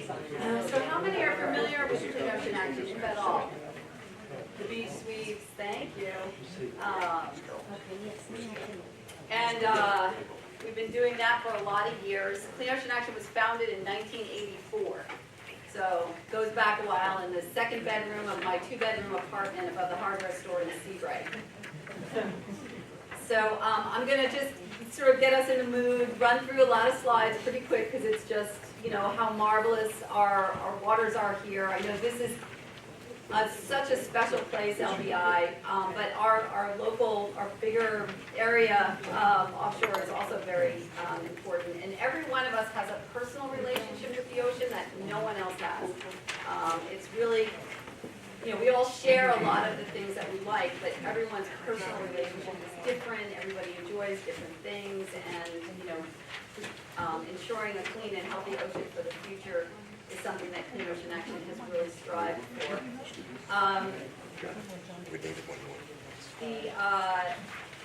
So how many are familiar with Clean Ocean Action, if at all? The beach sweeps, thank you. And we've been doing that for a lot of years. Clean Ocean Action was founded in 1984. So it goes back a while, in the second bedroom of my 2-bedroom apartment above the hardware store in Seabright. So I'm going to just sort of get us in the mood, run through a lot of slides pretty quick because it's just, you know, how marvelous our waters are here. I know this is such a special place, LBI, but our local, our bigger area offshore is also very important. And every one of us has a personal relationship with the ocean that no one else has. It's really, you know, we all share a lot of the things that we like, but everyone's personal relationship is different. Everybody enjoys different things, and you know, ensuring a clean and healthy ocean for the future is something that Clean Ocean Action has really strived for.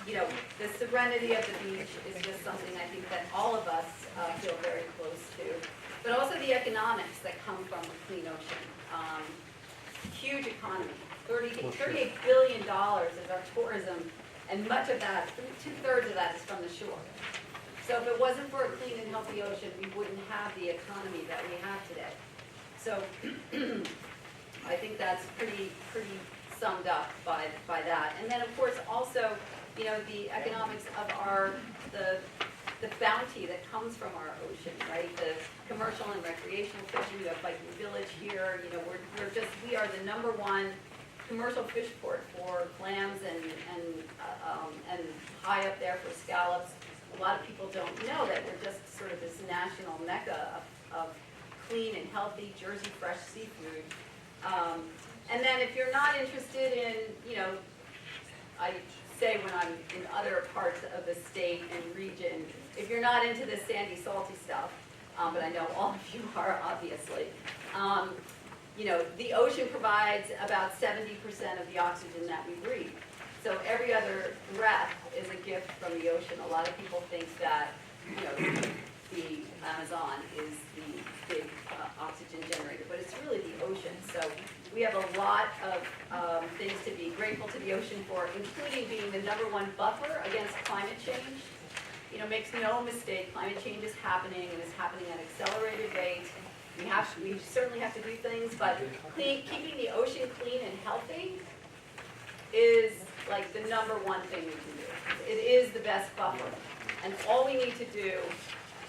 You know, the serenity of the beach is just something I think that all of us feel very close to, but also the economics that come from a clean ocean. Huge economy, $38 billion is our tourism, and much of that, 2/3 of that is from the shore. So if it wasn't for a clean and healthy ocean, we wouldn't have the economy that we have today. So I think that's pretty summed up by that. And then of course also, you know, the economics of the bounty that comes from our ocean, right? The commercial and recreational fishing. We have Viking Village here. You know, we are the #1 commercial fish port for clams and high up there for scallops. A lot of people don't know that we're just sort of this national mecca of clean and healthy Jersey fresh seafood. And then if you're not interested in, you know, I say when I'm in other parts of the state and region, if you're not into the sandy, salty stuff, but I know all of you are, obviously, you know, the ocean provides about 70% of the oxygen that we breathe. So every other breath is a gift from the ocean. A lot of people think that, you know, the Amazon is the big oxygen generator, but it's really the ocean. So we have a lot of things to be grateful to the ocean for, including being the #1 buffer against climate change. You know, makes no mistake, climate change is happening, and is happening at an accelerated rate. We certainly have to do things, but keeping the ocean clean and healthy is like the #1 thing we can do. It is the best buffer, and all we need to do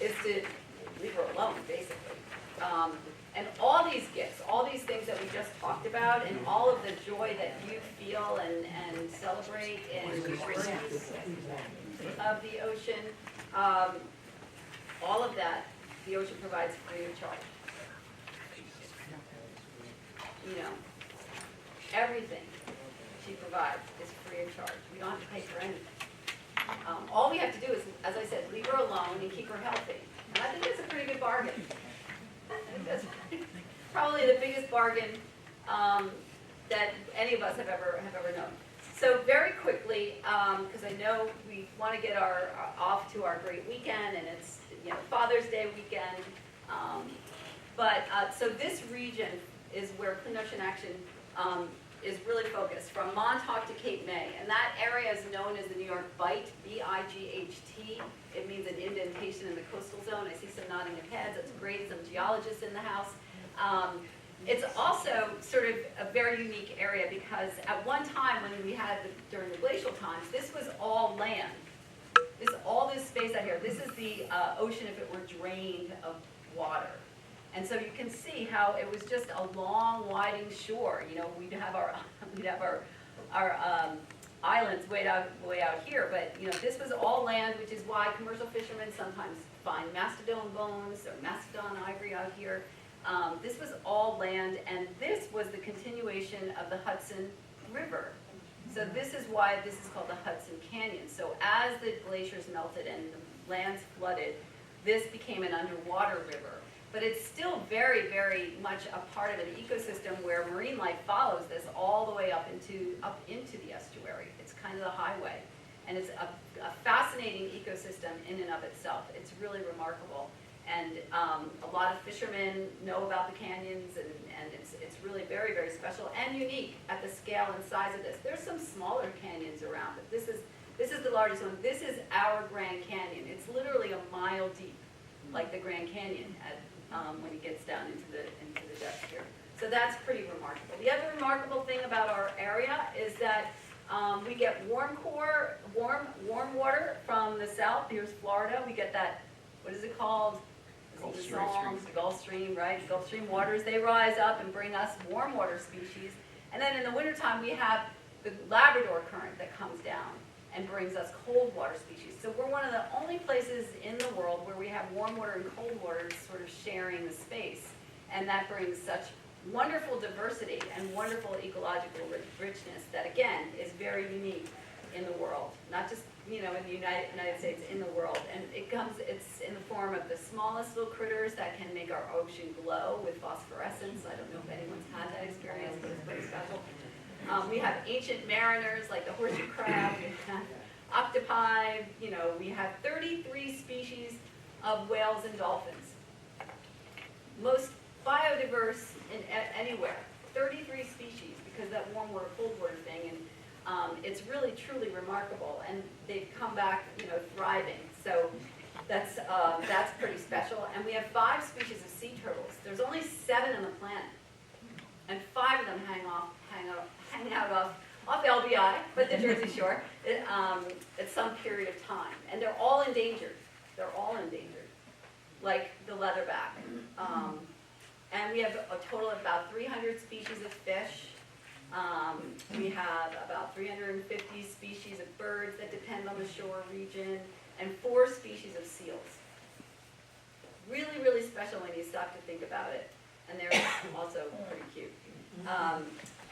is to leave her alone, basically. And all these gifts, all these things that we just talked about, and all of the joy that you feel and celebrate and embrace of the ocean, all of that, the ocean provides free of charge. You know, everything she provides is free of charge. We don't have to pay for anything. All we have to do is, as I said, leave her alone and keep her healthy. And I think that's a pretty good bargain. I think that's probably the biggest bargain that any of us have ever known. So very quickly, because I know we want to get off to our great weekend, and it's, you know, Father's Day weekend. So this region is where Clean Ocean Action is really focused, from Montauk to Cape May. And that area is known as the New York Bight, B-I-G-H-T. It means an indentation in the coastal zone. I see some nodding of heads. That's great. Some geologists in the house. It's also sort of a very unique area because at one time when we had, during the glacial times, this was all land. All this space out here, this is the ocean if it were drained of water. And so you can see how it was just a long, winding shore. You know, we'd have our islands way out here, but you know, this was all land, which is why commercial fishermen sometimes find mastodon bones or mastodon ivory out here. This was all land, and this was the continuation of the Hudson River. So this is why this is called the Hudson Canyon. So as the glaciers melted and the lands flooded, this became an underwater river. But it's still very, very much a part of an ecosystem where marine life follows this all the way up into the estuary. It's kind of the highway. And it's a fascinating ecosystem in and of itself. It's really remarkable. And a lot of fishermen know about the canyons, and it's really very, very special and unique at the scale and size of this. There's some smaller canyons around, but this is the largest one. This is our Grand Canyon. It's literally a mile deep, like the Grand Canyon when it gets down into the depths here. So that's pretty remarkable. The other remarkable thing about our area is that we get warm water from the south. Here's Florida. We get that, what is it called? The Gulf Stream, right? Gulf Stream waters, they rise up and bring us warm water species. And then in the wintertime, we have the Labrador current that comes down and brings us cold water species. So we're one of the only places in the world where we have warm water and cold water sort of sharing the space. And that brings such wonderful diversity and wonderful ecological richness that, again, is very unique in the world. Not just, in the United States, in the world. And it's in the form of the smallest little critters that can make our ocean glow with phosphorescence. I don't know if anyone's had that experience, but it's pretty special. We have ancient mariners like the horseshoe crab, we have octopi, we have 33 species of whales and dolphins. Most biodiverse anywhere, 33 species, because that warm water, cold water thing, and it's really, truly remarkable, and they've come back, thriving. So that's pretty special. And we have 5 species of sea turtles. There's only 7 on the planet, and 5 of them hang out off LBI, but the Jersey Shore, at some period of time, and they're all endangered. They're all endangered, like the leatherback. And we have a total of about 300 species of fish. We have about 350 species of birds that depend on the shore region, and 4 species of seals. Really, really special when you stop to think about it. And they're also pretty cute.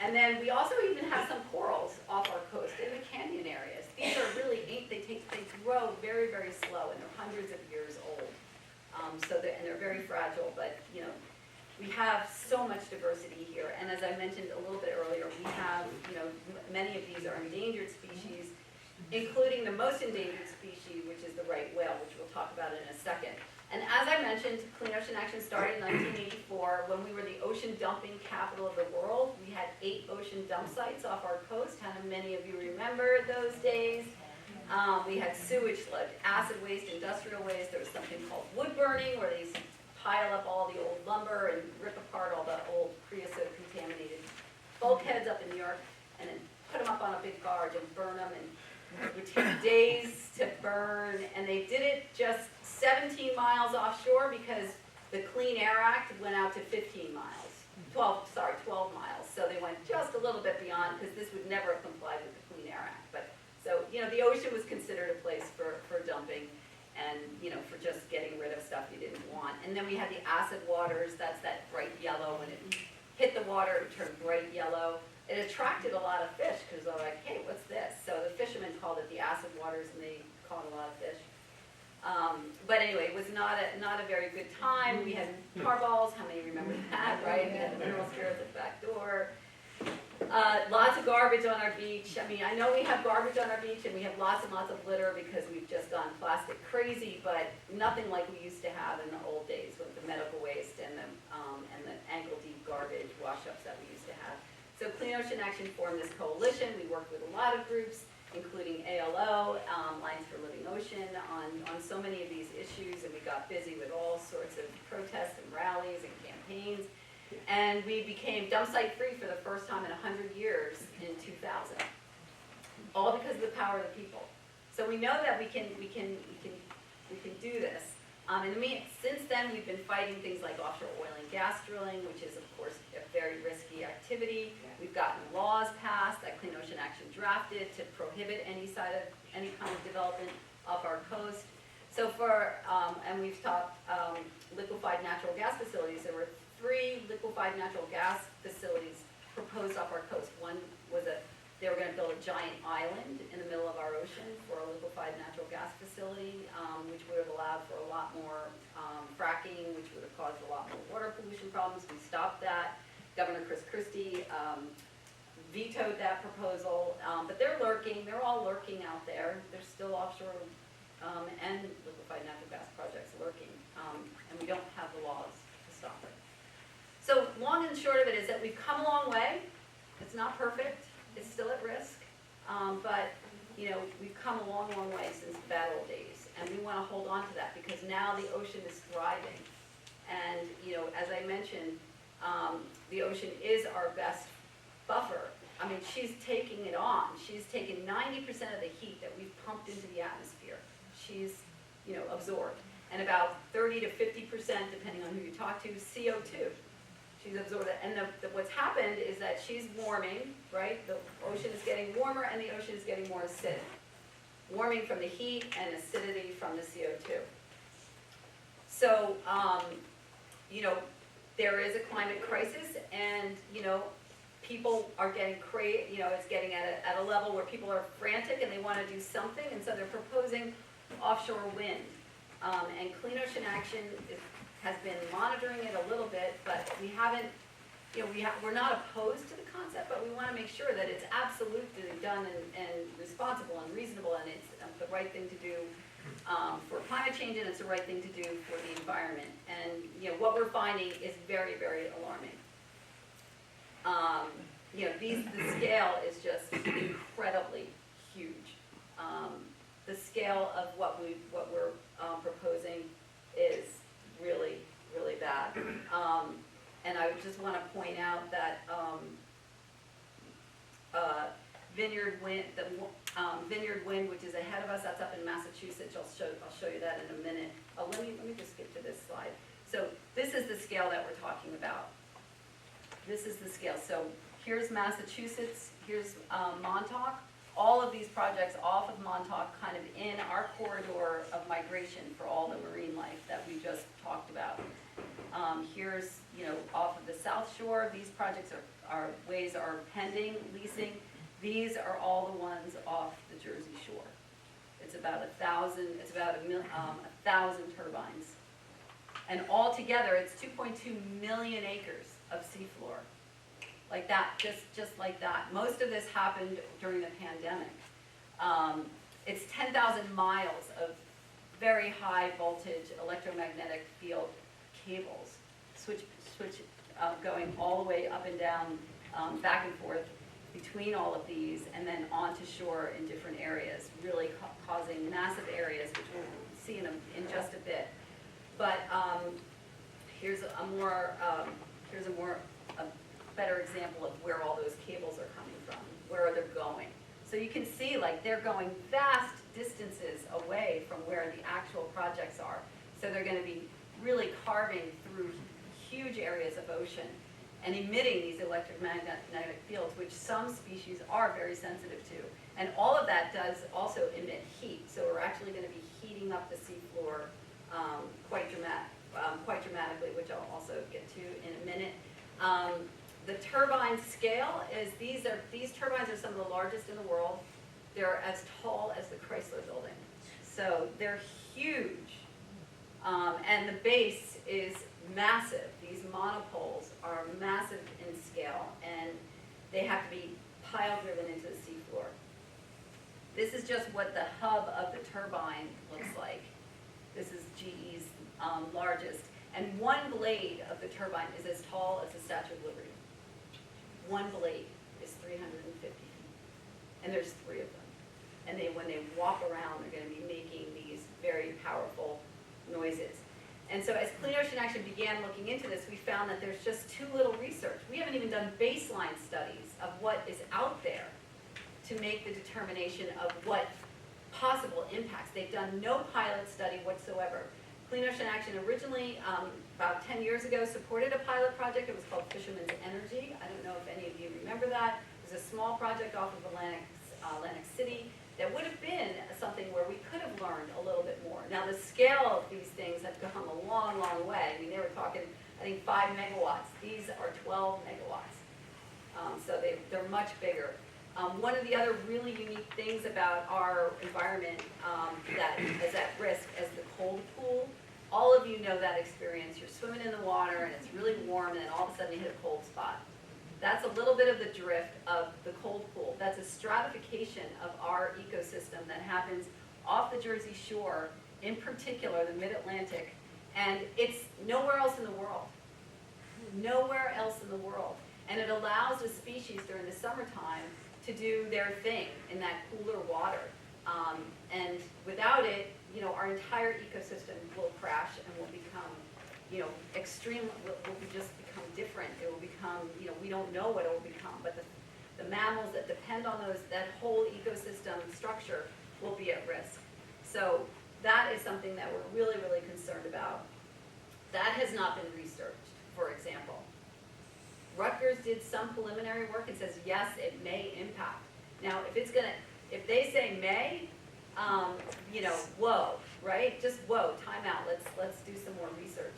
And then we also even have some corals off our coast in the canyon areas. These are really, they grow very, very slow, and they're hundreds of years old. And they're very fragile, but we have so much diversity here. And as I mentioned a little bit earlier, we have, many of these are endangered species, including the most endangered species, which is the right whale, which we'll talk about in a second. And as I mentioned, Clean Ocean Action started in 1984 when we were the ocean dumping capital of the world. We had 8 ocean dump sites off our coast. How many of you remember those days? We had sewage sludge, acid waste, industrial waste. There was something called wood burning, where they pile up all the old lumber and rip apart all the old creosote contaminated bulkheads up in New York, and then put them up on a big barge and burn them, and it would take days to burn. And they did it just 17 miles offshore because the Clean Air Act went out to 15 miles. 12 miles. So they went just a little bit beyond, because this would never have complied with the Clean Air Act. But so, the ocean was considered a place for dumping, and, for just getting rid of stuff you didn't want. And then we had the acid waters. That's that bright yellow. When it hit the water, it turned bright yellow. It attracted a lot of fish, because they're like, hey, what's this? So the fishermen called it the acid waters, and they caught a lot of fish. But anyway, it was not a very good time. We had tar balls. How many remember that, right? We had the mineral spirits at the back door. Lots of garbage on our beach. I know we have garbage on our beach, and we have lots and lots of litter because we've just gone plastic crazy, but nothing like we used to have in the old days with the medical waste and the ankle-deep garbage wash-ups that we used to have. So Clean Ocean Action formed this coalition. We worked with a lot of groups, including ALO, Alliance for Living Ocean, on so many of these issues, and we got busy with all sorts of protests and rallies and campaigns. And we became dump site free for the first time in 100 years in 2000. All because of the power of the people. So we know that we can do this. Since then, we've been fighting things like offshore oil and gas drilling, which is, of course, a very risky activity. We've gotten laws passed that Clean Ocean Action drafted to prohibit any kind of development off our coast. So and we've stopped liquefied natural gas facilities. There were 3 liquefied natural gas facilities proposed off our coast. One was they were going to build a giant island in the middle of our ocean for a liquefied natural gas facility, which would have allowed for a lot more fracking, which would have caused a lot more water pollution problems. We stopped that. Governor Chris Christie vetoed that proposal, but they're lurking. They're all lurking out there. There's still offshore and liquefied natural gas projects lurking. and we don't have the laws to stop it. So long and short of it is that we've come a long way. It's not perfect. It's still at risk. But, you know, we've come a long, long way since the bad old days. And we want to hold on to that because now the ocean is thriving. And, you know, as I mentioned, the ocean is our best buffer. I mean, she's taking it on. She's taken 90% of the heat that we've pumped into the atmosphere. She's, you know, absorbed. And about 30 to 50%, depending on who you talk to, CO2. She's absorbed it. And what's happened is that she's warming, right? The ocean is getting warmer and the ocean is getting more acidic. Warming from the heat and acidity from the CO2. So, you know, there is a climate crisis and, you know, people are getting crazy, you know, it's getting at a level where people are frantic and they want to do something, and so they're proposing offshore wind. And Clean Ocean Action has been monitoring it a little bit, but we haven't, you know, we're not opposed to the concept, but we want to make sure that it's absolutely done and responsible and reasonable, and it's the right thing to do for climate change, and it's the right thing to do for the environment. And, you know, what we're finding is very, very alarming. You know, the scale is just incredibly huge. The scale of what we're proposing is really, really bad. And I just want to point out that Vineyard Wind, which is ahead of us, that's up in Massachusetts. I'll show you that in a minute. Oh, let me just skip to this slide. So this is the scale that we're talking about. This is the scale. So here's Massachusetts, here's Montauk. All of these projects off of Montauk, kind of in our corridor of migration for all the marine life that we just talked about. Here's, you know, off of the South Shore. These projects are pending leasing. These are all the ones off the Jersey Shore. It's about 1,000. It's about 1,000 turbines, and altogether, it's 2.2 million acres of seafloor. Like that, just like that. Most of this happened during the pandemic. It's 10,000 miles of very high voltage electromagnetic field cables, going all the way up and down, back and forth between all of these, and then onto shore in different areas, really causing massive areas, which we'll see in just a bit. But here's a better example of where all those cables are coming from, where they're going. So you can see, like, they're going vast distances away from where the actual projects are. So they're going to be really carving through huge areas of ocean and emitting these electromagnetic fields, which some species are very sensitive to. And all of that does also emit heat. So we're actually going to be heating up the seafloor quite dramatically, which I'll also get to in a minute. The turbine scale is, these turbines are some of the largest in the world. They're as tall as the Chrysler Building. So they're huge. And the base is massive. These monopoles are massive in scale, and they have to be pile driven into the seafloor. This is just what the hub of the turbine looks like. This is GE's largest. And one blade of the turbine is as tall as the Statue of Liberty. One blade is 350 feet. And there's 3 of them. And when they walk around, they're going to be making these very powerful noises. And so as Clean Ocean Action began looking into this, we found that there's just too little research. We haven't even done baseline studies of what is out there to make the determination of what possible impacts. They've done no pilot study whatsoever. Clean Ocean Action originally, about 10 years ago, supported a pilot project. It was called Fisherman's Energy. I don't know if any of you remember that. It was a small project off of Atlantic City that would have been something where we could have learned a little bit more. Now, the scale of these things have come a long, long way. I mean, they were talking, I think, 5 megawatts. These are 12 megawatts. So they're much bigger. One of the other really unique things about our environment that is at risk is the cold pool. All of you know that experience. You're swimming in the water and it's really warm, and then all of a sudden you hit a cold spot. That's a little bit of the drift of the cold pool. That's a stratification of our ecosystem that happens off the Jersey Shore, in particular the Mid-Atlantic, And it's nowhere else in the world. Nowhere else in the world. And it allows the species during the summertime to do their thing in that cooler water. And without it, our entire ecosystem will crash and will become, extreme, will just become different. It will become, we don't know what it will become, but the mammals that depend on that whole ecosystem structure will be at risk. So that is something that we're really, really concerned about. That has not been researched, for example. Rutgers did some preliminary work and says, yes, it may impact. Now, if they say may, whoa, right? Just whoa, time out, let's do some more research.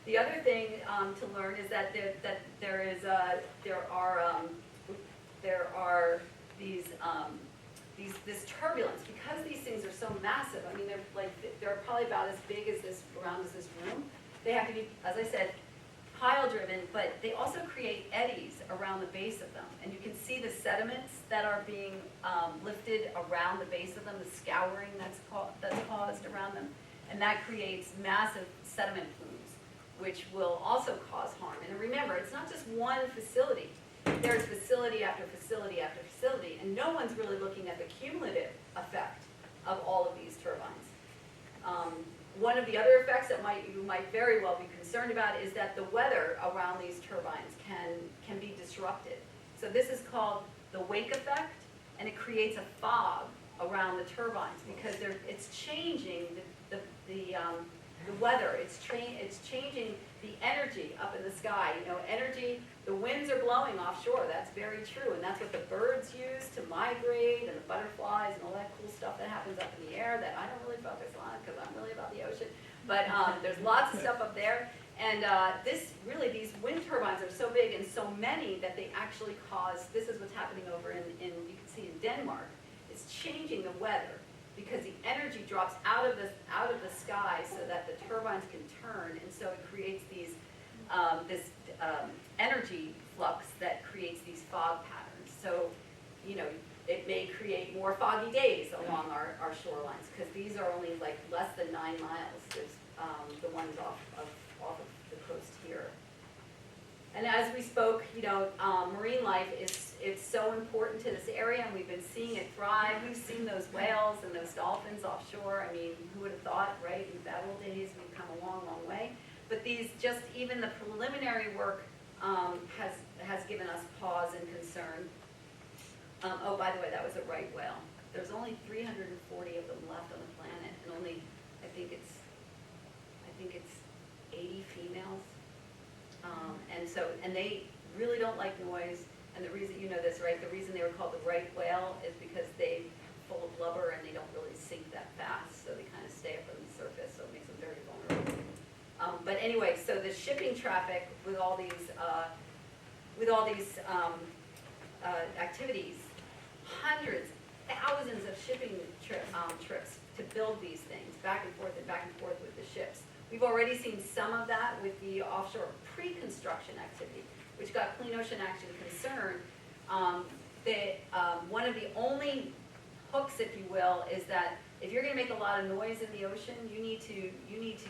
The other thing to learn is that there are this turbulence, because these things are so massive. I mean, they're probably about as big as this room. They have to be, as I said, pile driven, but they also create eddies around the base of them. And you can see the sediments that are being lifted around the base of them, the scouring that's caused around them. And that creates massive sediment plumes, which will also cause harm. And remember, it's not just one facility. There's facility after facility after facility, and no one's really looking at the cumulative effect of all of these turbines. One of the other effects that you might very well be concerned about is that the weather around these turbines can be disrupted. So this is called the wake effect, and it creates a fog around the turbines because it's changing the weather. It's changing the energy up in the sky. Energy. The winds are blowing offshore. That's very true, and that's what the birds use to migrate, and the butterflies and all that cool stuff that happens up in the air that I don't really focus on because I'm really about the ocean. But there's lots of stuff up there, and these wind turbines are so big and so many that they actually cause. This is what's happening over in you can see in Denmark. It's changing the weather because the energy drops out of the sky so that the turbines can turn, and so it creates these energy flux that creates these fog patterns. So, it may create more foggy days along our shorelines because these are only like less than 9 miles. There's the ones off of the coast here. And as we spoke, marine life it's so important to this area, and we've been seeing it thrive. We've seen those whales and those dolphins offshore. I mean, who would have thought, right? In the bad old days, we've come a long, long way. But even the preliminary work has given us pause and concern. Oh, by the way, that was a right whale. There's only 340 of them left on the planet, and only I think it's 80 females. And they really don't like noise. And the reason, this, right? The reason they were called the right whale is because they're full of blubber and they don't really sink that fast, so they kind of stay up on the surface, so it makes them very vulnerable. But anyway, so the shipping traffic with all these activities, hundreds, thousands of shipping trips to build these things back and forth with the ships. We've already seen some of that with the offshore pre-construction activity, which got Clean Ocean Action concerned. One of the only hooks, if you will, is that if you're going to make a lot of noise in the ocean, you need to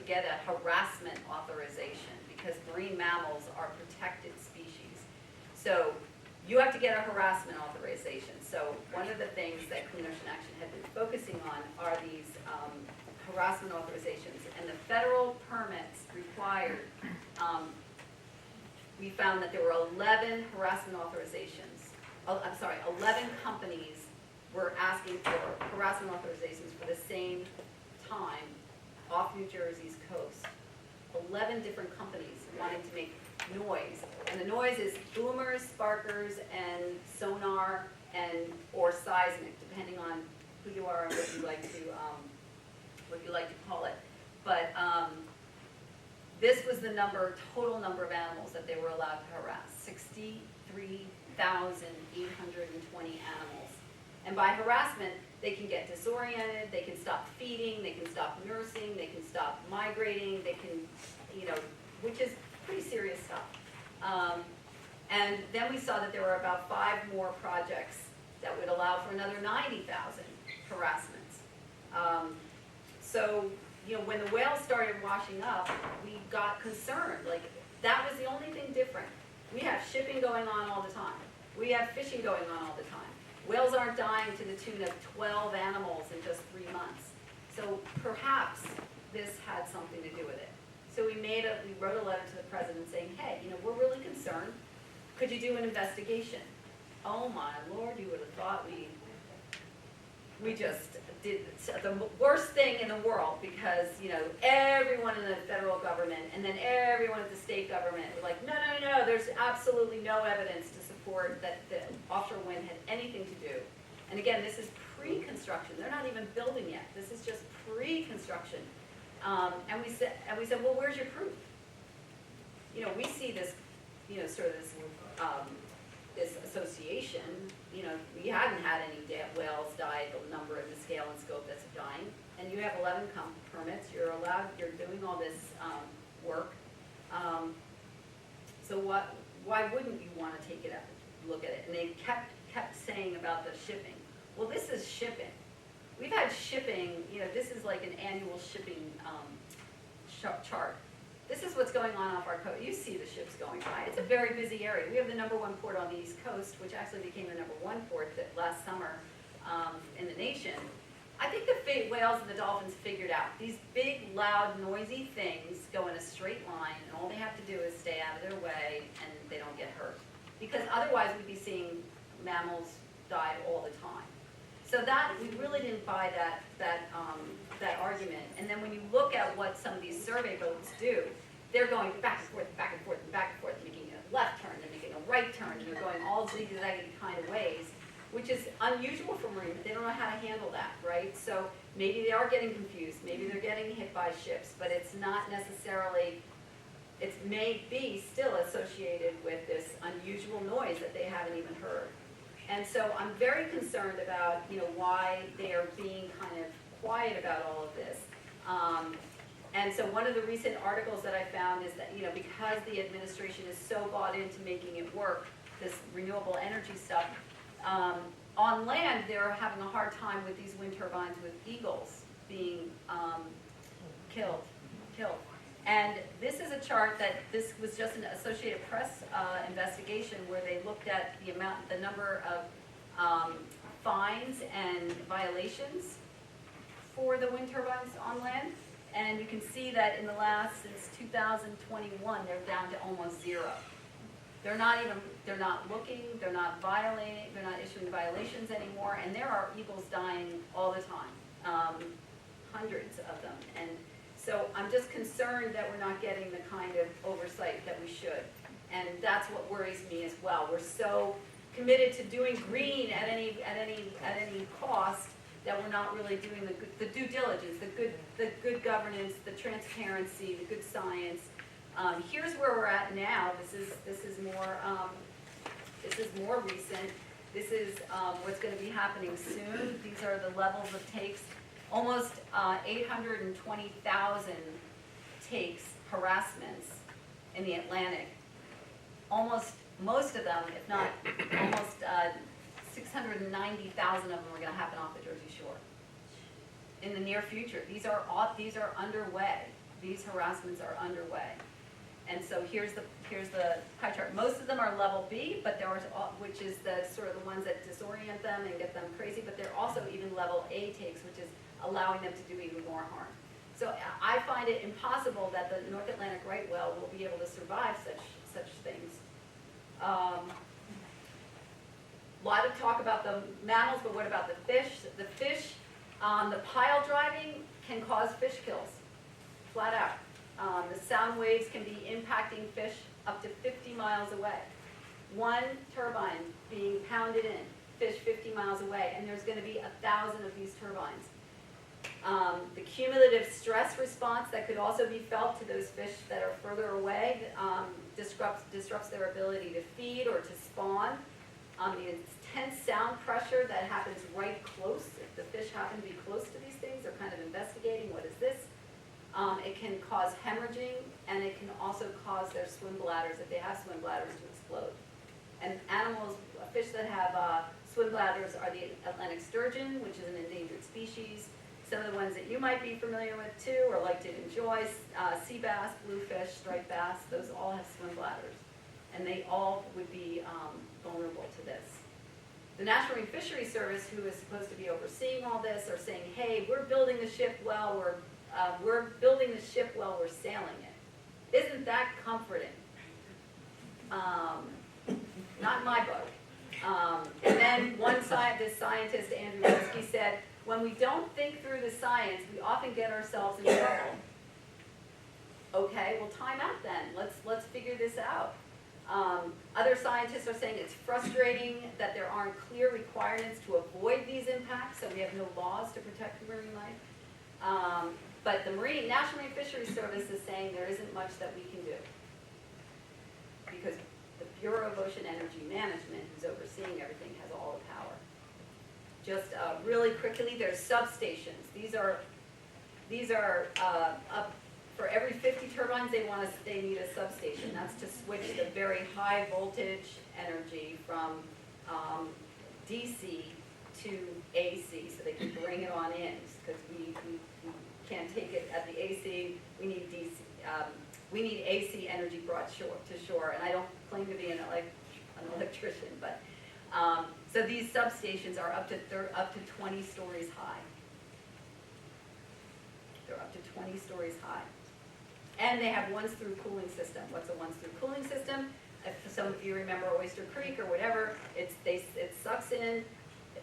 get a harassment authorization because marine mammals are protected species. So you have to get a harassment authorization. So one of the things that Clean Ocean Action had been focusing on are these harassment authorizations, and the federal permits required. We found that there were 11 harassment authorizations. 11 companies were asking for harassment authorizations for the same time off New Jersey's coast. 11 different companies wanting to make noise, and the noise is boomers, sparkers, and sonar or seismic, depending on who you are and what you like to call it. But this was the total number of animals that they were allowed to harass: 63,820 animals. And by harassment, they can get disoriented, they can stop feeding, they can stop nursing, they can stop migrating, they can, which is pretty serious stuff. And then we saw that there were about 5 more projects that would allow for another 90,000 harassments. So, when the whales started washing up, we got concerned. Like, that was the only thing different. We have shipping going on all the time. We have fishing going on all the time. Whales aren't dying to the tune of 12 animals in just 3 months. So perhaps this had something to do with it. So we wrote a letter to the president saying, hey, we're really concerned. Could you do an investigation? Oh my Lord, you would have thought we just did the worst thing in the world, because, everyone in the federal government and then everyone at the state government were like, no, there's absolutely no evidence to support that the offshore wind had anything to do. And again, this is pre-construction. They're not even building yet. This is just pre-construction. And we said, well, where's your proof? We see this, sort of this, this association. We hadn't had any whales die at the number and the scale and scope that's dying. And you have 11 permits. You're doing all this work. So why wouldn't you want to take it up, look at it? And they kept saying about the shipping. Well, this is shipping. We've had shipping, this is like an annual shipping chart. This is what's going on off our coast. You see the ships going by. It's a very busy area. We have the #1 port on the East Coast, which actually became the #1 port last summer in the nation. I think the whales and the dolphins figured out these big, loud, noisy things go in a straight line, and all they have to do is stay out of their way, and they don't get hurt. Because otherwise, we'd be seeing mammals die all the time. So that, we really didn't buy that argument. And then when you look at what some of these survey boats do, they're going back and forth, back and forth, and back and forth, making a left turn, they're making a right turn, and they're going all zigzaggy kind of ways, which is unusual for marine, but they don't know how to handle that, right? So maybe they are getting confused, maybe they're getting hit by ships, but it's not necessarily, it may be still associated with this unusual noise that they haven't even heard. And so I'm very concerned about, why they are being kind of quiet about all of this. And so one of the recent articles that I found is that, because the administration is so bought into making it work, this renewable energy stuff, on land they're having a hard time with these wind turbines with eagles being killed. And this is a chart this was just an Associated Press investigation where they looked at the number of fines and violations for the wind turbines on land. And you can see that in the since 2021, they're down to almost zero. They're not looking, they're not issuing violations anymore, and there are eagles dying all the time, hundreds of them. And so I'm just concerned that we're not getting the kind of oversight that we should. And that's what worries me as well. We're so committed to doing green at any cost that we're not really doing the due diligence, the good governance, the transparency, the good science. Here's where we're at now. This is more recent. This is what's going to be happening soon. These are the levels of takes. Almost 820,000 takes, harassments in the Atlantic. Most of them, if not almost 690,000 of them are going to happen off the Jersey Shore in the near future. These are underway. These harassments are underway. And so here's the pie chart. Most of them are level B, but which is the sort of the ones that disorient them and get them crazy. But they're also even level A takes, which is allowing them to do even more harm. So I find it impossible that the North Atlantic right whale will be able to survive such things. A lot of talk about the mammals, but what about the fish? The fish, the pile driving can cause fish kills, flat out. The sound waves can be impacting fish up to 50 miles away. One turbine being pounded in, fish 50 miles away, and there's going to be 1,000 of these turbines. The cumulative stress response that could also be felt to those fish that are further away disrupts their ability to feed or to spawn. The intense sound pressure that happens right close, if the fish happen to be close to these things, they're kind of investigating what is this. It can cause hemorrhaging, and it can also cause their swim bladders, if they have swim bladders, to explode. And fish that have swim bladders are the Atlantic sturgeon, which is an endangered species, some of the ones that you might be familiar with too, or like to enjoy, sea bass, bluefish, striped bass, those all have swim bladders. And they all would be vulnerable to this. The National Marine Fisheries Service, who is supposed to be overseeing all this, are saying, hey, we're building the ship while we're building the ship while we're sailing it. Isn't that comforting? Not in my book. And then one scientist, Andrew Minsky, said, when we don't think through the science, we often get ourselves in trouble. Okay, well, time out then. Let's figure this out. Other scientists are saying it's frustrating that there aren't clear requirements to avoid these impacts, so we have no laws to protect marine life. But the National Marine Fisheries Service is saying there isn't much that we can do, because the Bureau of Ocean Energy Management, who's overseeing everything, has all the power. Just really quickly, there's substations. These are up for every 50 turbines they need a substation. That's to switch the very high voltage energy from DC to AC, so they can bring it on in, because we can't take it at the AC. We need DC. We need AC energy brought to shore, and I don't claim to be an electrician, but so these substations are up to 20 stories high. They're up to 20 stories high, and they have once-through cooling system. What's a once-through cooling system? If some of you remember Oyster Creek or whatever, it sucks in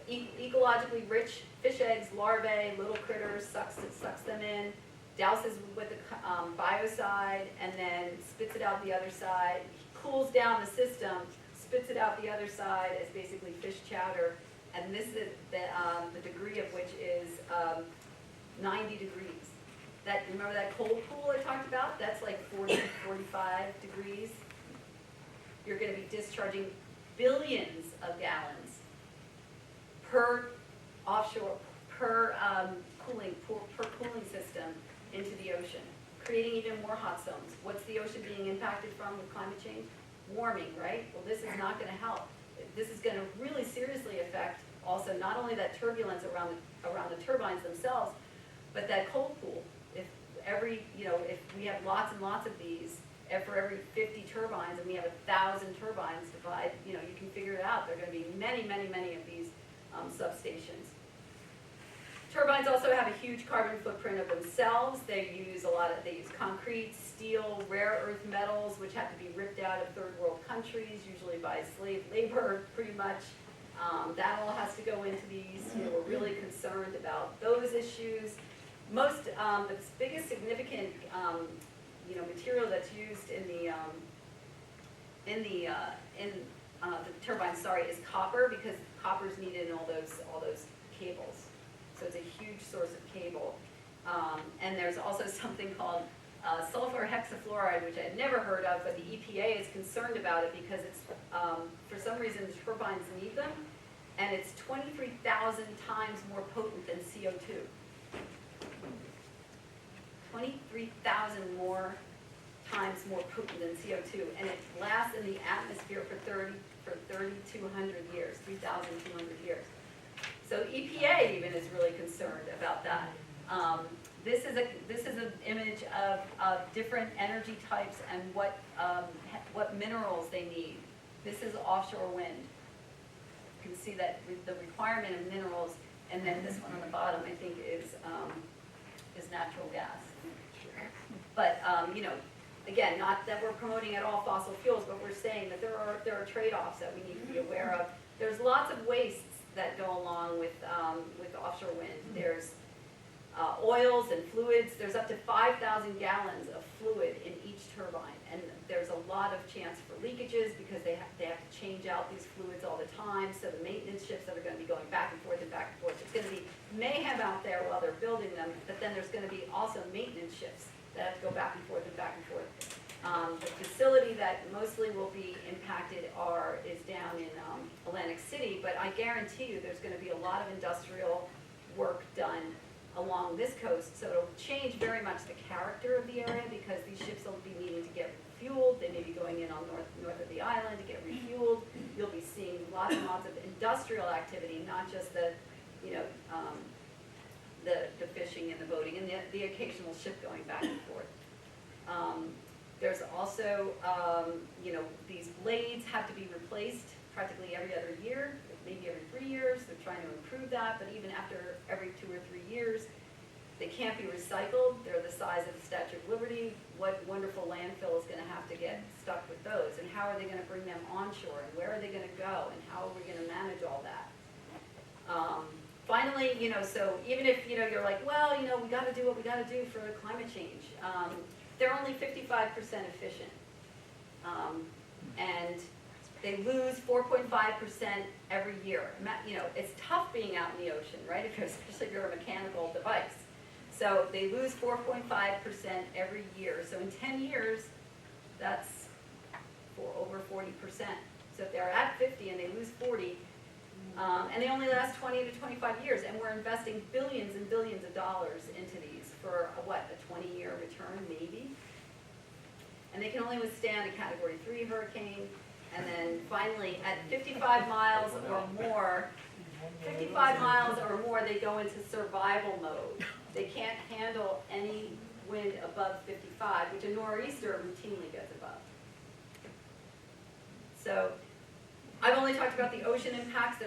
ecologically rich fish eggs, larvae, little critters, sucks them in, douses with the biocide, and then spits it out the other side, cools down the system, spits it out the other side as basically fish chowder, and this is the degree of which is 90 degrees. Remember that cold pool I talked about? That's like 40, 45 degrees. You're going to be discharging billions of gallons per offshore, per cooling system into the ocean, creating even more hot zones. What's the ocean being impacted from with climate change? Warming, right? Well, this is not going to help. This is going to really seriously affect also not only that turbulence around the turbines themselves, but that cold pool. If we have lots and lots of these, for every 50 turbines, and we have 1,000 turbines divide, you can figure it out. There are going to be many, many, many of these substations. Turbines also have a huge carbon footprint of themselves. They use concrete, steel, rare earth metals, which have to be ripped out of third world countries, usually by slave labor, pretty much. That all has to go into these. We're really concerned about those issues. The biggest significant, material that's used in the turbines, is copper, because copper's needed in all those cables. So it's a huge source of cable. And there's also something called sulfur hexafluoride, which I'd never heard of, but the EPA is concerned about it because it's, for some reason, the turbines need them, and it's 23,000 times more potent than CO2. 23,000 times more potent than CO2, and it lasts in the atmosphere for 3,200 years, 3,200 years. So EPA even is really concerned about that. This is an image of different energy types and what minerals they need. This is offshore wind. You can see that the requirement of minerals, and then this one on the bottom, I think, is natural gas. But again, not that we're promoting at all fossil fuels, but we're saying that there are trade-offs that we need to be aware of. There's lots of wastes that go along with offshore wind. There's oils and fluids. There's up to 5,000 gallons of fluid in each turbine, and there's a lot of chance for leakages because they have to change out these fluids all the time. So the maintenance ships that are going to be going back and forth and back and forth. It's going to be mayhem out there while they're building them, but then there's going to be also maintenance ships that have to go back and forth and back and forth. The facility that mostly will be impacted is down in Atlantic City, but I guarantee you there's going to be a lot of industrial work done along this coast, so it'll change very much the character of the area because these ships will be needing to get refueled. They may be going in on north of the island to get refueled. You'll be seeing lots and lots of industrial activity, not just the fish fishing and the boating and the occasional ship going back and forth. There's also, you know, these blades have to be replaced practically every other year, maybe every 3 years. They're trying to improve that, but even after every 2 or 3 years, they can't be recycled. They're the size of the Statue of Liberty. What wonderful landfill is going to have to get stuck with those? And how are they going to bring them onshore? And where are they going to go? And how are we going to manage all that? Finally, you know, so even if, you know, you're like, well, you know, we got to do what we got to do for climate change. They're only 55% efficient. And they lose 4.5% every year. You know, it's tough being out in the ocean, right? Especially if you're a mechanical device. So they lose 4.5% every year. So in 10 years, that's over 40%. So if they're at 50 and they lose 40, and they only last 20 to 25 years, and we're investing billions and billions of dollars into these for a 20-year return, maybe? And they can only withstand a Category 3 hurricane. And then finally, at 55 miles or more, they go into survival mode. They can't handle any wind above 55, which a nor'easter routinely gets above. So I've only talked about the ocean impacts.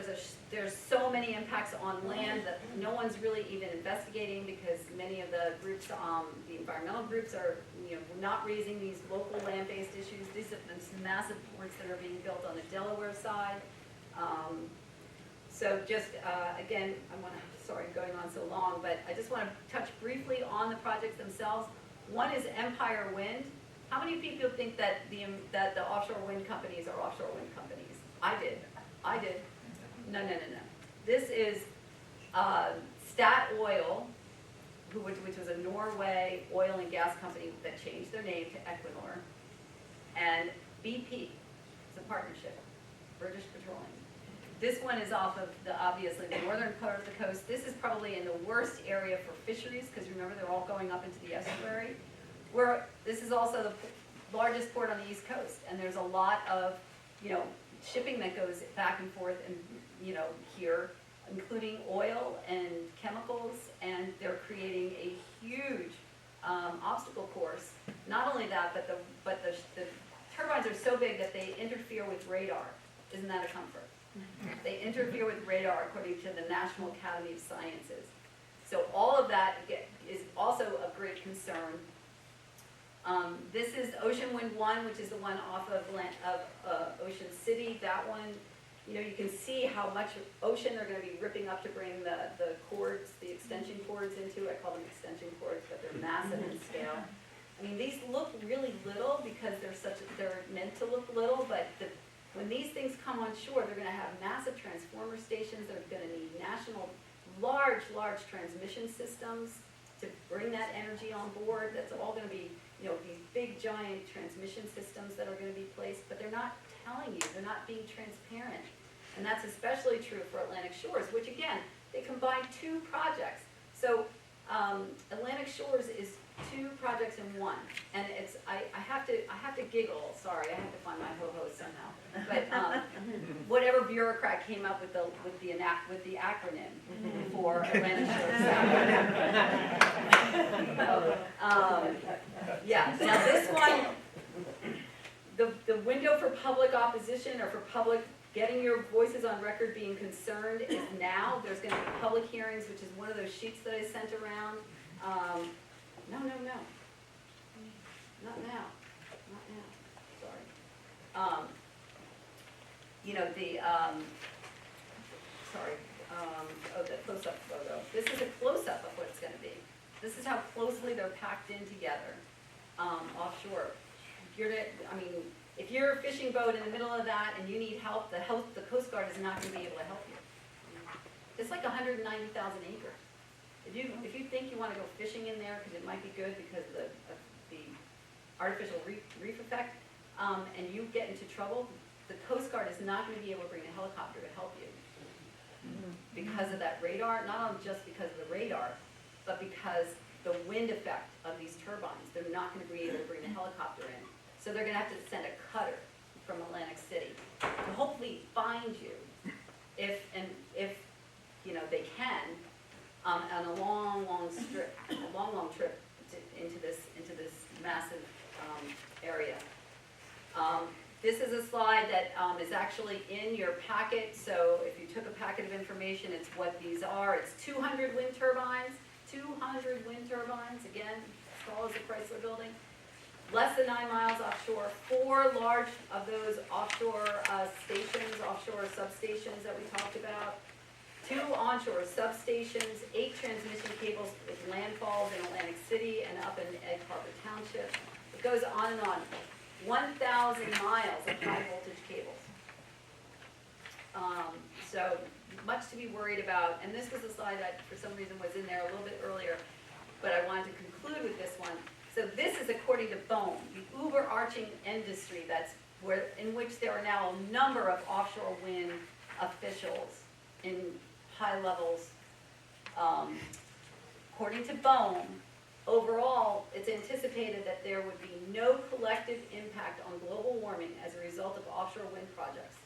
There's so many impacts on land that no one's really even investigating, because many of the groups, the environmental groups, are, you know, not raising these local land-based issues. These massive ports that are being built on the Delaware side. So just again, sorry I'm going on so long, but I just want to touch briefly on the projects themselves. One is Empire Wind. How many people think that the offshore wind companies are offshore wind companies? I did. No. This is Statoil, which was a Norway oil and gas company that changed their name to Equinor, and BP. It's a partnership, British Petroleum. This one is off of obviously the northern part of the coast. This is probably in the worst area for fisheries, because remember they're all going up into the estuary. This is also the largest port on the East Coast, and there's a lot of, you know, shipping that goes back and forth, and, you know, here, including oil and chemicals, and they're creating a huge obstacle course. Not only that, but the turbines are so big that they interfere with radar. Isn't that a comfort? They interfere with radar, according to the National Academy of Sciences. So all of that is also of great concern. This is Ocean Wind 1, which is the one off of Ocean City. That one, you know, you can see how much ocean they're going to be ripping up to bring the cords, the extension cords into. I call them extension cords, but they're massive in scale. I mean, these look really little because they're meant to look little, but when these things come on shore, they're going to have massive transformer stations. They're going to need large transmission systems to bring that energy on board. That's all going to be, you know, these big giant transmission systems that are going to be placed, but they're not telling you, they're not being transparent. And that's especially true for Atlantic Shores, which again, they combine 2 projects. So Atlantic Shores is 2 projects in one, and it's I have to giggle. Sorry, I have to find my ho-ho somehow. But whatever bureaucrat came up with the acronym for Atlantic Shores. Yeah. Now this one, the window for public opposition or for public getting your voices on record being concerned is now. There's going to be public hearings, which is one of those sheets that I sent around. No. Not now. Sorry. You know, the close-up photo. This is a close-up of what it's going to be. This is how closely they're packed in together offshore. If you're a fishing boat in the middle of that and you need help, the Coast Guard is not going to be able to help you. It's like 190,000 acres. If you think you want to go fishing in there because it might be good because of the artificial reef effect, and you get into trouble, the Coast Guard is not going to be able to bring a helicopter to help you because of that radar. Not only just because of the radar, but because the wind effect of these turbines. They're not going to be able to bring the helicopter in. So they're going to have to send a cutter from Atlantic City to hopefully find you, if you know they can, on a long strip is a slide that is actually in your packet, so if you took a packet of information, it's what these are. It's 200 wind turbines, 200 wind turbines, again, as tall as the Chrysler Building, less than 9 miles offshore, 4 large of those offshore stations, offshore substations that we talked about, 2 onshore substations, 8 transmission cables with landfalls in Atlantic City and up in Egg Harbor Township. It goes on and on. 1,000 miles of high voltage cables. So much to be worried about. And this was a slide that for some reason was in there a little bit earlier, but I wanted to conclude with this one. So this is according to BOEM, the overarching industry in which there are now a number of offshore wind officials in high levels. According to BOEM, overall, it's anticipated that there would be no collective impact on global warming as a result of offshore wind projects.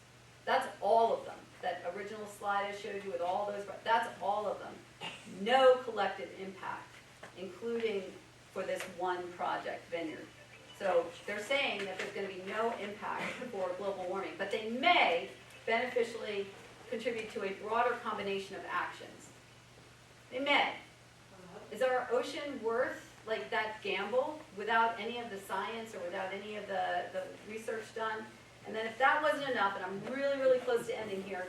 That's all of them. That original slide I showed you with all those, that's all of them. No collective impact, including for this one project, Vineyard. So they're saying that there's going to be no impact for global warming, but they may beneficially contribute to a broader combination of actions. They may. Is our ocean worth like that gamble without any of the science or without any of the research done? And then if that wasn't enough, and I'm really, really close to ending here,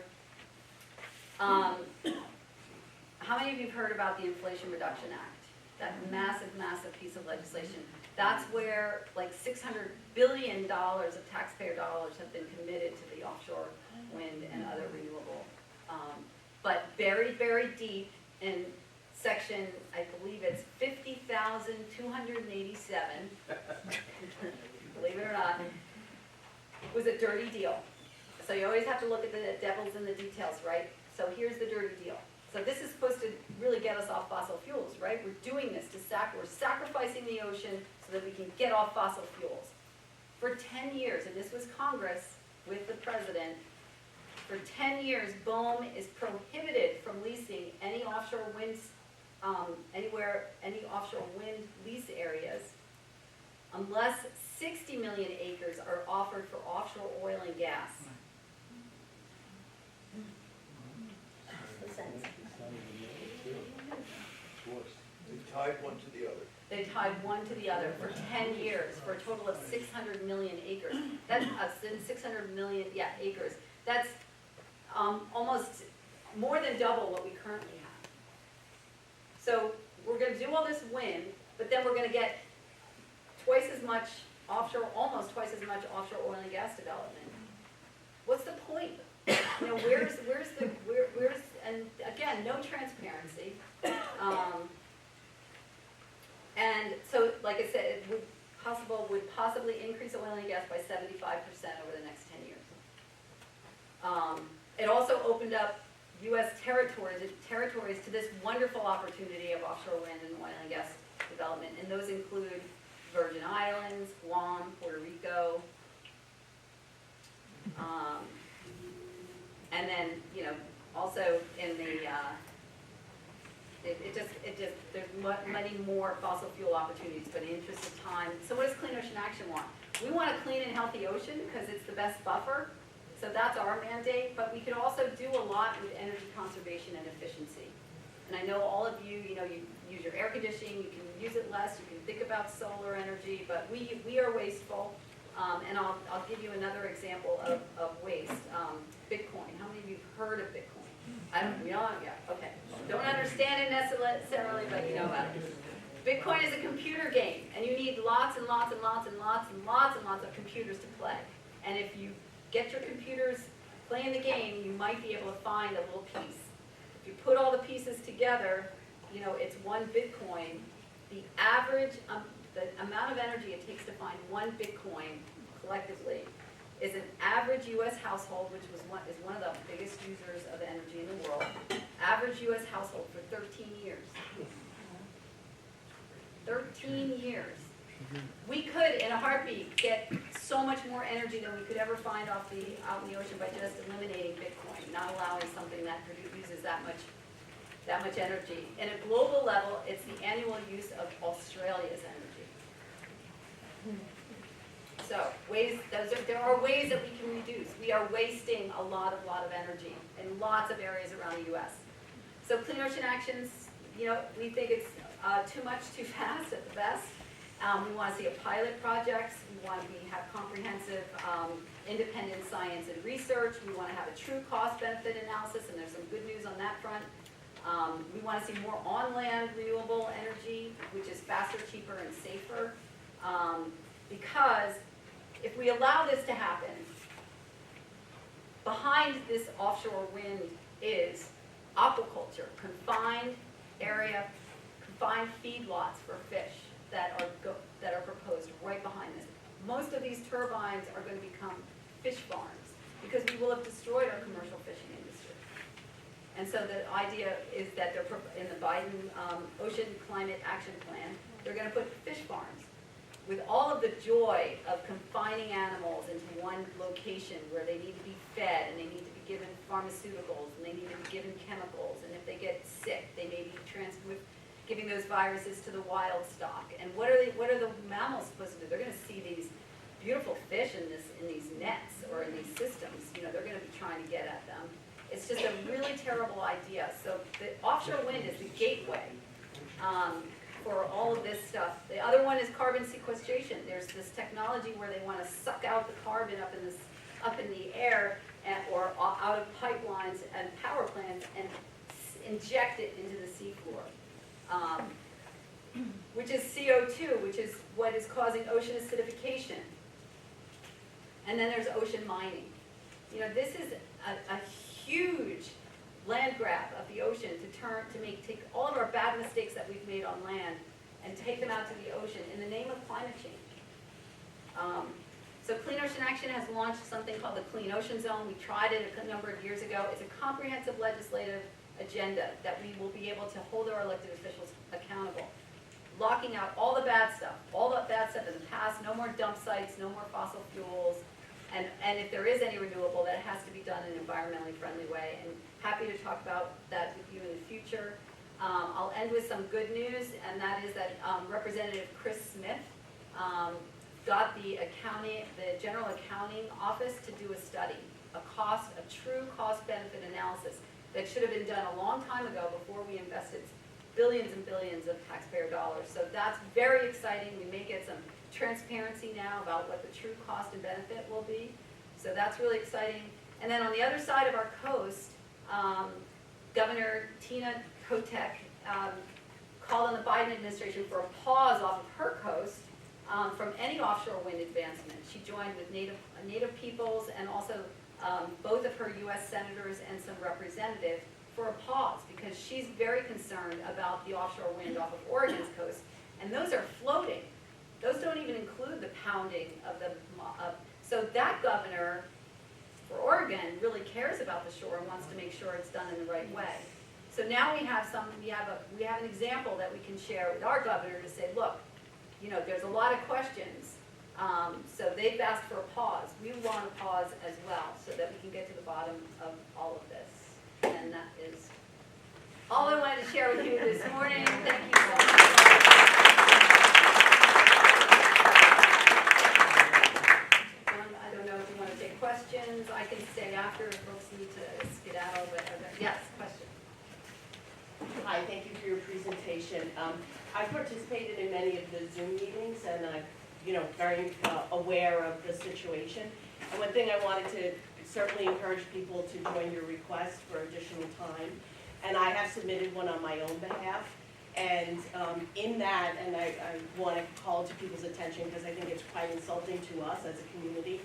how many of you have heard about the Inflation Reduction Act? That massive, massive piece of legislation. That's where like $600 billion of taxpayer dollars have been committed to the offshore wind and other renewable. But buried, buried deep in section, I believe it's 50,287, believe it or not, was a dirty deal. So you always have to look at the devil's in the details, right? So here's the dirty deal. So this is supposed to really get us off fossil fuels, right? We're doing this we're sacrificing the ocean so that we can get off fossil fuels. For 10 years, and this was Congress with the president, for 10 years, BOEM is prohibited from leasing any offshore wind, any offshore wind lease areas unless 60 million acres are offered for offshore oil and gas. They tied one to the other. They tied one to the other for 10 years for a total of 600 million acres. That's 600 million, acres. That's almost more than double what we currently have. So we're going to do all this wind, but then we're going to get twice as much offshore, almost twice as much offshore oil and gas development. What's the point? You know, where's and again, no transparency. And so, like I said, it would possibly increase oil and gas by 75% over the next 10 years. It also opened up U.S. territories to this wonderful opportunity of offshore wind and oil and gas development, and those include Virgin Islands, Guam, Puerto Rico, and then, you know, also in the, there's many more fossil fuel opportunities, but in the interest of time. So what does Clean Ocean Action want? We want a clean and healthy ocean because it's the best buffer. So that's our mandate, but we could also do a lot with energy conservation and efficiency. And I know all of you, you know, you use your air conditioning, you can use it less, you can think about solar energy, but we are wasteful. And I'll give you another example of waste. Bitcoin. How many of you have heard of Bitcoin? We don't, yeah, okay. Don't understand it necessarily, but you know about it. Bitcoin is a computer game, and you need lots and lots and lots and lots and lots and lots of computers to play. And if you get your computers playing the game, you might be able to find a little piece. If you put all the pieces together, you know, it's one Bitcoin. The average, the amount of energy it takes to find one Bitcoin collectively is an average U.S. household, which is one of the biggest users of energy in the world, average U.S. household for 13 years. 13 years. We could, in a heartbeat, get so much more energy than we could ever find out in the ocean by just eliminating Bitcoin, not allowing something that uses that much energy. In a global level, it's the annual use of Australia's energy. So there are ways that we can reduce. We are wasting a lot of energy in lots of areas around the U.S. So Clean Ocean Actions, we think it's too much, too fast at the best. We want to see a pilot projects. We want to have comprehensive independent science and research. We want to have a true cost-benefit analysis, and there's some good news on that front. We want to see more on-land renewable energy, which is faster, cheaper, and safer. Because if we allow this to happen, behind this offshore wind is aquaculture, confined area, confined feedlots for fish that are proposed right behind this. Most of these turbines are going to become fish farms because we will have destroyed our commercial fishing industry. And so the idea is that they're in the Biden Ocean Climate Action Plan, they're going to put fish farms with all of the joy of confining animals into one location where they need to be fed and they need to be given pharmaceuticals and they need to be given chemicals, and if they get sick, they may be giving those viruses to the wild stock. And what are the mammals supposed to do? They're going to see these beautiful fish in these nets or in these systems. They're going to be trying to get at them. It's just a really terrible idea. So the offshore wind is the gateway for all of this stuff. The other one is carbon sequestration. There's this technology where they want to suck out the carbon up in the air or out of pipelines and power plants and inject it into the seafloor, which is CO2, which is what is causing ocean acidification. And then there's ocean mining. This is a huge land grab of the ocean to take all of our bad mistakes that we've made on land and take them out to the ocean in the name of climate change. So Clean Ocean Action has launched something called the Clean Ocean Zone. We tried it a number of years ago. It's a comprehensive legislative agenda that we will be able to hold our elected officials accountable, locking out all the bad stuff in the past, no more dump sites, no more fossil fuels, and if there is any renewable, that has to be done in an environmentally friendly way. And happy to talk about that with you in the future. I'll end with some good news, and that is that Representative Chris Smith got the General Accounting Office to do a study, a true cost-benefit analysis that should have been done a long time ago before we invested billions and billions of taxpayer dollars. So that's very exciting. We may get some transparency now about what the true cost and benefit will be. So that's really exciting. And then on the other side of our coast, Governor Tina Kotek called on the Biden administration for a pause off of her coast from any offshore wind advancement. She joined with Native peoples and also both of her U.S. senators and some representatives for a pause because she's very concerned about the offshore wind off of Oregon's coast. And those are floating. Those don't even include the pounding of the, so that governor for Oregon really cares about the shore and wants to make sure it's done in the right way. So now we have an example that we can share with our governor to say, look, there's a lot of questions. So they've asked for a pause. We want a pause as well so that we can get to the bottom of all of this. And that is all I wanted to share with you this morning. Thank you so much. I don't know if you want to take questions. I can stay after if folks need to skedaddle, but yes, question. Hi, thank you for your presentation. I participated in many of the Zoom meetings, and I'm, very aware of the situation. And one thing I wanted to certainly encourage people to join your request for additional time, and I have submitted one on my own behalf. And in that, and I want to call to people's attention because I think it's quite insulting to us as a community.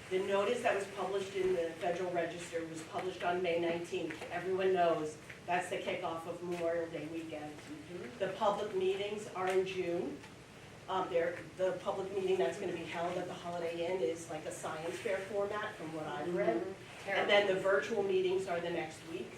The notice that was published in the Federal Register was published on May 19th. Everyone knows that's the kickoff of Memorial Day weekend. Mm-hmm. The public meetings are in June. The public meeting that's going to be held at the Holiday Inn is like a science fair format from what I've read. Mm-hmm. And then the virtual meetings are the next week.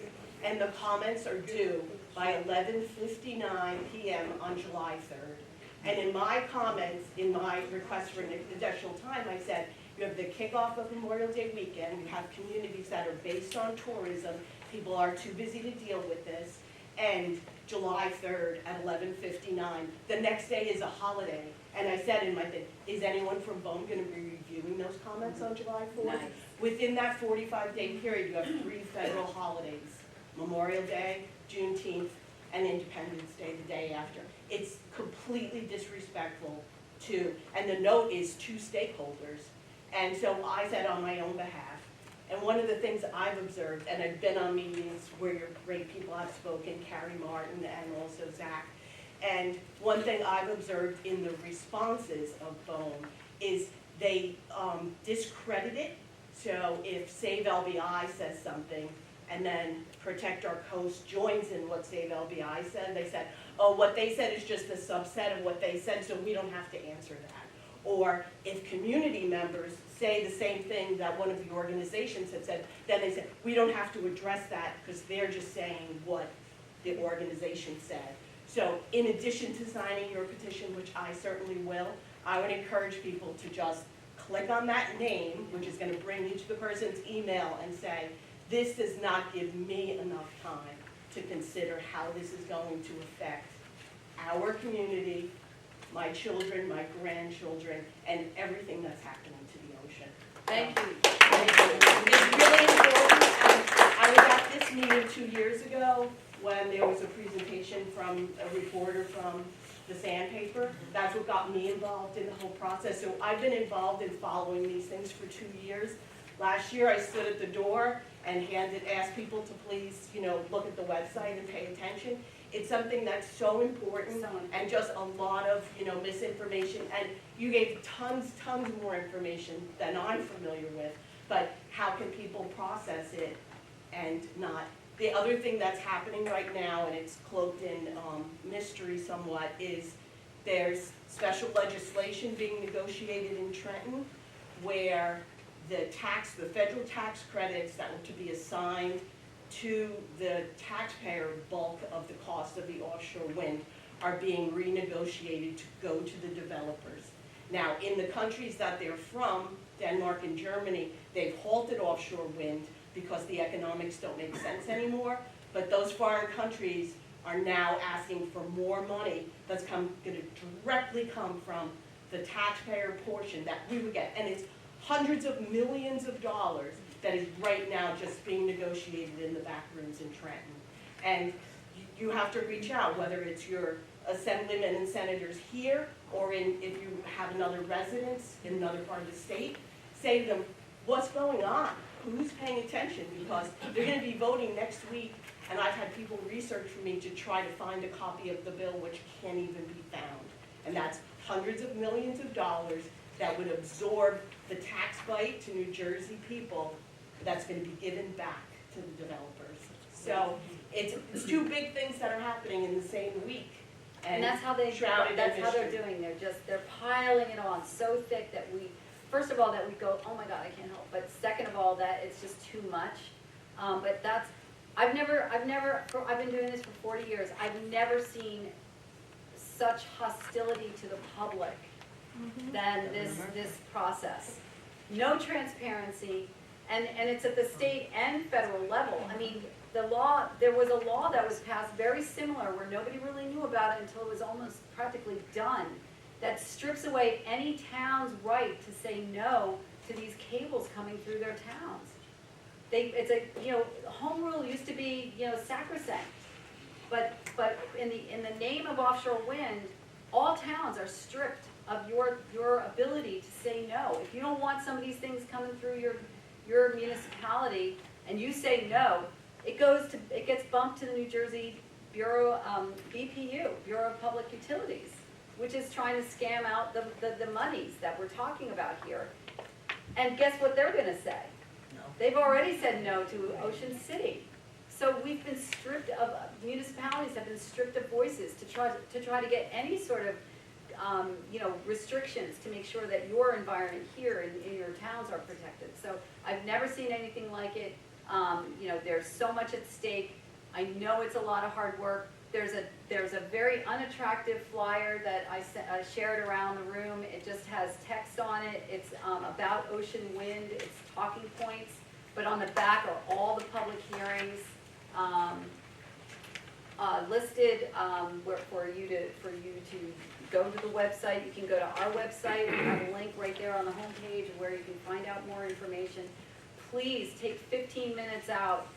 And the comments are due by 11:59 p.m. on July 3rd. And in my comments, in my request for additional time, I said, you have the kickoff of Memorial Day weekend, you have communities that are based on tourism, people are too busy to deal with this, and July 3rd at 11:59. The next day is a holiday. And I said in my thing, is anyone from BOEM gonna be reviewing those comments on July 4th? Nice. Within that 45-day period, you have 3 federal holidays: Memorial Day, Juneteenth, and Independence Day, the day after. It's completely disrespectful to, and the note is to stakeholders. And so I said on my own behalf, and one of the things I've observed, and I've been on meetings where your great people have spoken, Carrie Martin and also Zach, and one thing I've observed in the responses of BOEM is they discredit it. So if Save LBI says something, and then Protect Our Coast joins in what Save LBI said, they said, oh, what they said is just a subset of what they said, so we don't have to answer that. Or if community members say the same thing that one of the organizations had said, then they said, we don't have to address that because they're just saying what the organization said. So in addition to signing your petition, which I certainly will, I would encourage people to just click on that name, which is going to bring you to the person's email, and say, this does not give me enough time to consider how this is going to affect our community, my children, my grandchildren, and everything that's happening to the ocean. Thank you. It's really important, and I was at this meeting 2 years ago when there was a presentation from a reporter from the Sandpaper. That's what got me involved in the whole process. So I've been involved in following these things for 2 years. Last year I stood at the door and asked people to please, look at the website and pay attention. It's something that's so important, and just a lot of, misinformation. And you gave tons more information than I'm familiar with, but how can people process it and not? The other thing that's happening right now, and it's cloaked in mystery somewhat, is there's special legislation being negotiated in Trenton where the federal tax credits that were to be assigned to the taxpayer bulk of the cost of the offshore wind are being renegotiated to go to the developers. Now, in the countries that they're from, Denmark and Germany, they've halted offshore wind because the economics don't make sense anymore, but those foreign countries are now asking for more money that's going to directly come from the taxpayer portion that we would get, and it's hundreds of millions of dollars that is right now just being negotiated in the back rooms in Trenton. And you have to reach out, whether it's your assemblymen and senators here, or if you have another residence in another part of the state, say to them, what's going on? Who's paying attention? Because they're going to be voting next week, and I've had people research for me to try to find a copy of the bill, which can't even be found. And that's hundreds of millions of dollars that would absorb the tax bite to New Jersey people that's going to be given back to the developers. So it's two big things that are happening in the same week. And that's how they're doing. They're piling it on so thick that first of all, that we go, oh my God, I can't help. But second of all, that it's just too much. But I've been doing this for 40 years. I've never seen such hostility to the public than this process. No transparency, and it's at the state and federal level. I mean, there was a law that was passed very similar where nobody really knew about it until it was almost practically done, that strips away any town's right to say no to these cables coming through their towns. Home rule used to be, sacrosanct, but in the name of offshore wind, all towns are stripped of your ability to say no. If you don't want some of these things coming through your municipality and you say no, it gets bumped to the New Jersey BPU, Bureau of Public Utilities, which is trying to scam out the monies that we're talking about here. And guess what they're gonna say? No. They've already said no to Ocean City. So we've been stripped of, municipalities have been stripped of voices to try to get any sort of restrictions to make sure that your environment here in your towns are protected. So I've never seen anything like it. There's so much at stake. I know it's a lot of hard work. There's a very unattractive flyer that I shared around the room. It just has text on it. It's about ocean wind. It's talking points. But on the back are all the public hearings listed for you to go to the website, you can go to our website, we have a link right there on the homepage where you can find out more information. Please take 15 minutes out,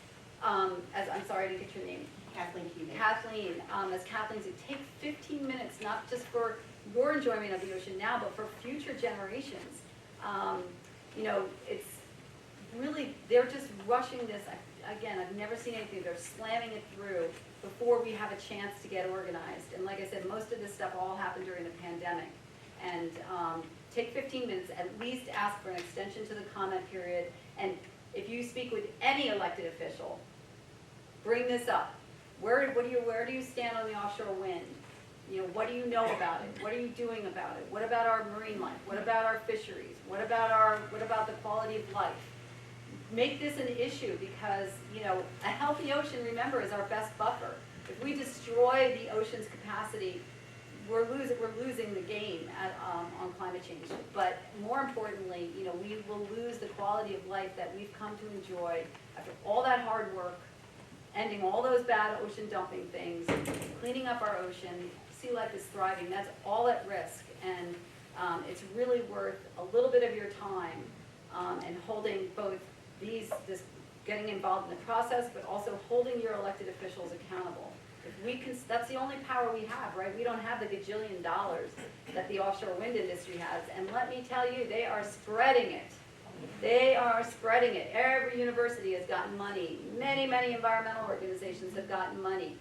I'm sorry, I didn't get your name. Kathleen Keegan. Kathleen, as Kathleen said, take 15 minutes, not just for your enjoyment of the ocean now, but for future generations. You know, it's really, they're just rushing this. Again, I've never seen anything. They're slamming it through before we have a chance to get organized. And like I said, most of this stuff all happened during the pandemic. And take 15 minutes, at least ask for an extension to the comment period. And if you speak with any elected official, bring this up. Where do you stand on the offshore wind? You know, what do you know about it? What are you doing about it? What about our marine life? What about our fisheries? What about the quality of life? Make this an issue because, you know, a healthy ocean, remember, is our best buffer. If we destroy the ocean's capacity, we're losing the game on climate change. But more importantly, you know, we will lose the quality of life that we've come to enjoy after all that hard work, ending all those bad ocean dumping things, cleaning up our ocean. Sea life is thriving. That's all at risk. And it's really worth a little bit of your time and holding both getting involved in the process, but also holding your elected officials accountable. If we can, that's the only power we have, right? We don't have the gajillion dollars that the offshore wind industry has. And let me tell you, they are spreading it. They are spreading it. Every university has gotten money. Many, many environmental organizations have gotten money.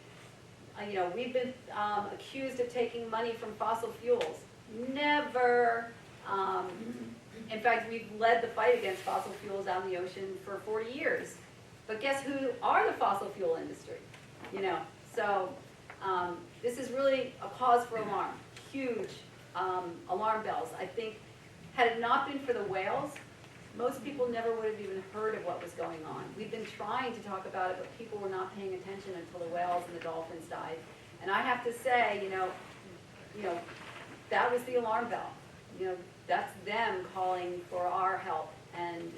You know, we've been accused of taking money from fossil fuels. Never. In fact, we've led the fight against fossil fuels out in the ocean for 40 years. But guess who are the fossil fuel industry? You know, so this is really a cause for alarm. Huge alarm bells. I think had it not been for the whales, most people never would have even heard of what was going on. We've been trying to talk about it, but people were not paying attention until the whales and the dolphins died. And I have to say, you know, that was the alarm bell. You know, that's them calling for our help. And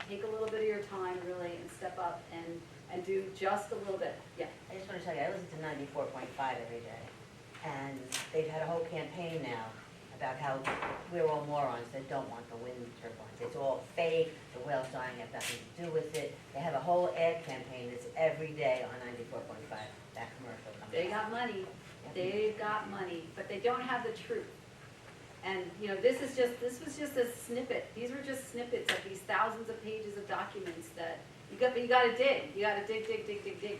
take a little bit of your time, really, and step up and do just a little bit. Yeah. I just want to tell you, I listen to 94.5 every day, and they've had a whole campaign now about how we're all morons that don't want the wind turbines. It's all fake, the whales dying have nothing to do with it. They have a whole ad campaign that's every day on 94.5, that commercial comes They out. got money. They've got money, but they don't have the truth. And, you know, this was just a snippet. These were just snippets of these thousands of pages of documents that you got to dig. You got to dig.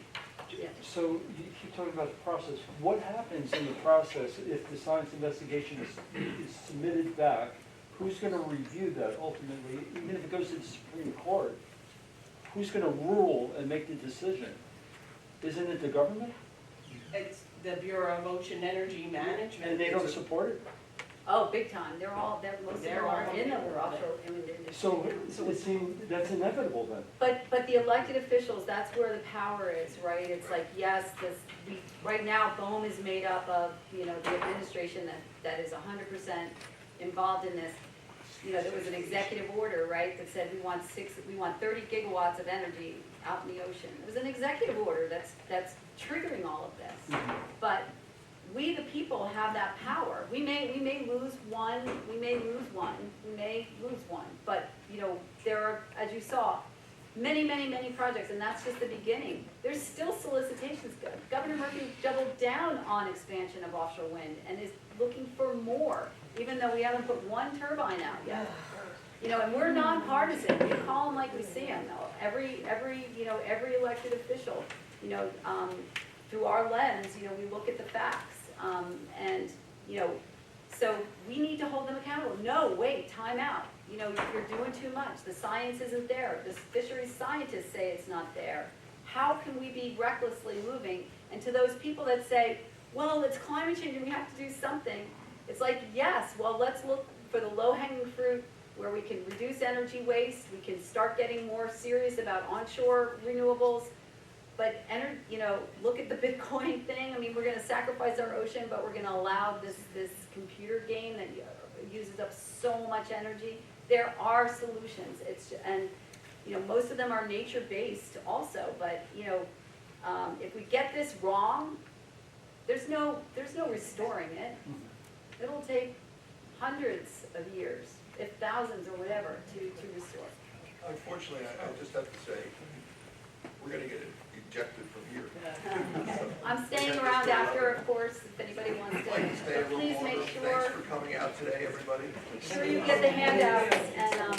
Yeah. So you keep talking about the process. What happens in the process if the science investigation is submitted back? Who's going to review that ultimately? Even if it goes to the Supreme Court, who's going to rule and make the decision? Isn't it the government? It's the Bureau of Ocean Energy Management. And they don't support it? Oh, big time. Most of them are in the offshore wind industry. So it seems that's inevitable then. But the elected officials, that's where the power is, right? It's like, yes, right now, BOEM is made up of, you know, the administration that is 100% involved in this. You know, there was an executive order, right, that said we want 30 gigawatts of energy out in the ocean. It was an executive order that's triggering all of this. Mhm. But we, the people, have that power. We may lose one, but, you know, there are, as you saw, many projects, and that's just the beginning. There's still solicitations. Governor Murphy doubled down on expansion of offshore wind and is looking for more, even though we haven't put one turbine out yet. You know, and we're nonpartisan. We call them like we see them. Every elected official, you know, through our lens, you know, we look at the facts. And, you know, so we need to hold them accountable. No, wait, time out. You know, you're doing too much. The science isn't there. The fisheries scientists say it's not there. How can we be recklessly moving? And to those people that say, well, it's climate change and we have to do something, it's like, yes, well, let's look for the low-hanging fruit where we can reduce energy waste, we can start getting more serious about onshore renewables. But, you know, look at the Bitcoin thing. I mean, we're going to sacrifice our ocean, but we're going to allow this computer game that uses up so much energy. There are solutions. And you know, most of them are nature-based also. But you know, if we get this wrong, there's no restoring it. It'll take hundreds of years, if thousands or whatever, to restore. Unfortunately, I just have to say, we're gonna get ejected from here. I'm staying around after, of course, if anybody wants I'd like to stay a to, but little please longer. make Thanks sure, for coming out today, everybody. you get the handouts, and,